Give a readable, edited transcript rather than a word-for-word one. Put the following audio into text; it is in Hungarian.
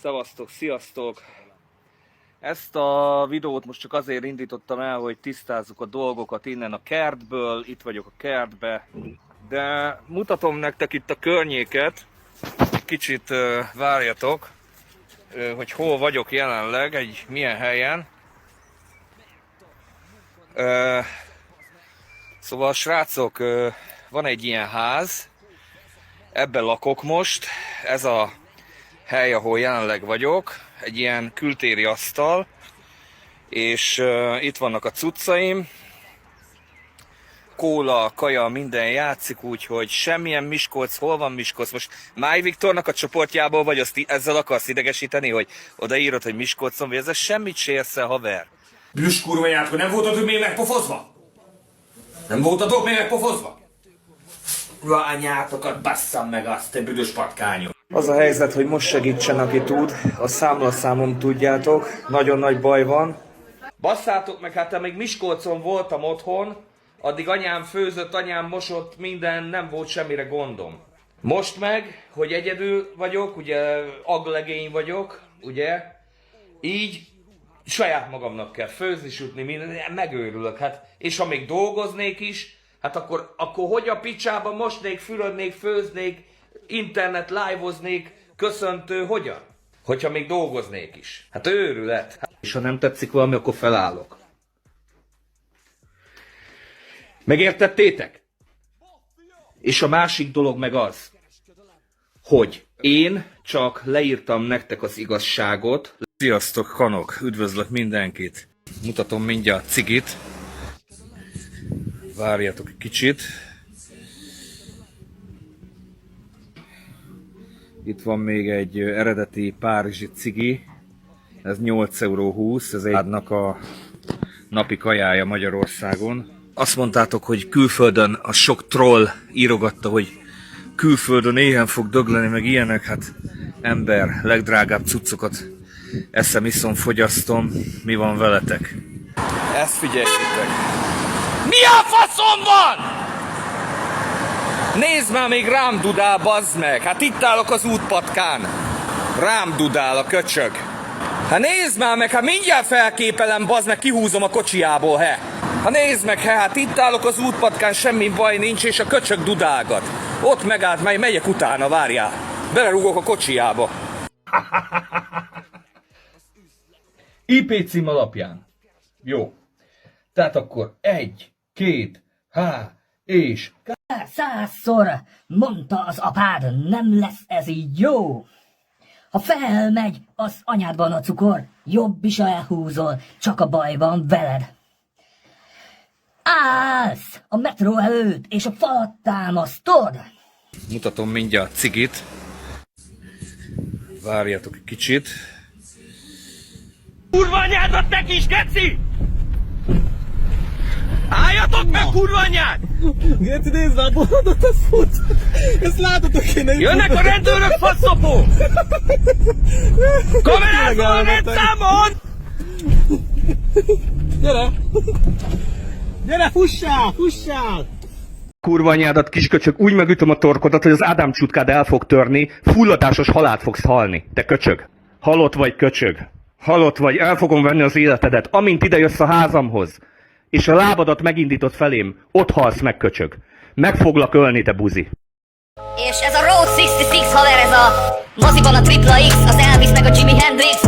Szevasztok, sziasztok! Ezt a videót most csak azért indítottam el, hogy tisztázzuk a dolgokat innen a kertből. Itt vagyok a kertbe, de mutatom nektek itt a környéket. Kicsit várjatok, hogy hol vagyok jelenleg, egy milyen helyen. Szóval srácok, van egy ilyen ház, ebben lakok most, ez a hely, ahol jelenleg vagyok, egy ilyen kültéri asztal, és itt vannak a cuccaim, kóla, kaja, minden játszik, úgyhogy semmilyen Miskolc. Hol van Miskolc? Most Máj Viktornak a csoportjából vagy, azt ezzel akarsz idegesíteni, hogy odaírod, hogy Miskolcon vagy, ezzel semmit se érsz el, haver. Büs kurva játkó, nem voltatok még megpofozva? Nem voltatok még megpofozva? Anyátokat basszam meg azt, te büdös patkányok. Az a helyzet, hogy most segítsen, aki tud, a számlaszámom tudjátok, nagyon nagy baj van. Basszátok meg, hát még Miskolcon voltam otthon, addig anyám főzött, anyám mosott, minden, nem volt semmire gondom. Most meg, hogy egyedül vagyok, ugye aglegény vagyok, ugye, így saját magamnak kell főzni, sütni, minden, megőrülök, hát, és ha még dolgoznék is, hát akkor hogy a picsába mosnék, fürödnék, főznék, internet live-oznék, köszöntő, hogyan? Hogyha még dolgoznék is. Hát őrület. És ha nem tetszik valami, akkor felállok. Megértettétek? És a másik dolog meg az, hogy én csak leírtam nektek az igazságot. Sziasztok, kanok! Üdvözlök mindenkit! Mutatom mindjárt cigit. Várjatok egy kicsit. Itt van még egy eredeti párizsi cigi. Ez 8,20 €, ez egy ádnak a napi kajája Magyarországon. Azt mondtátok, hogy külföldön a sok troll írogatta, hogy külföldön éhen fog dögleni, meg ilyenek. Hát ember, legdrágább cuccokat eszem, iszom, fogyasztom. Mi van veletek? Ezt figyeljétek! Mi a faszom van?! Nézd már, még rám dudál, bazd meg! Hát itt állok az útpatkán! Rám dudál a köcsög! Hát nézd már meg, hát mindjárt felképelem, bazd meg, kihúzom a kocsiából, he! Hát nézd meg, he, hát itt állok az útpatkán, semmi baj nincs, és a köcsög dudálgat. Ott megállt, majd megyek utána, várjál! Belerúgok a kocsiába! IP cím alapján. Jó. Tehát akkor 1, 2, és... 100-szor mondta az apád, nem lesz ez így jó. Ha felmegy az anyádban a cukor, jobb is elhúzol, csak a baj van veled. Állsz a metró előtt, és a falat támasztod. Mutatom mindjárt cigit. Várjatok egy kicsit. Kurva anyádat, te kis geci! Álljatok meg, kurva anyád! Geci, nézd már, boldot, ez fut! Ezt láthatok én! Jönnek a rendőrök, faszopó! Kamerázol a rendszámon! Gyere! Gyere, fussál! Fussál! Kurva anyádat, kisköcsög, úgy megütöm a torkodat, hogy az Ádám csutkád el fog törni, fulladásos halált fogsz halni, te köcsög. Halott vagy, köcsög. Halott vagy, el fogom venni az életedet, amint ide jössz a házamhoz, és a lábadat megindítod felém, ott halsz meg, köcsög. Meg foglak ölni, te buzi. És ez a Road 66 haver, ez a moziban a Tripla X, az Elvis meg a Jimi Hendrix.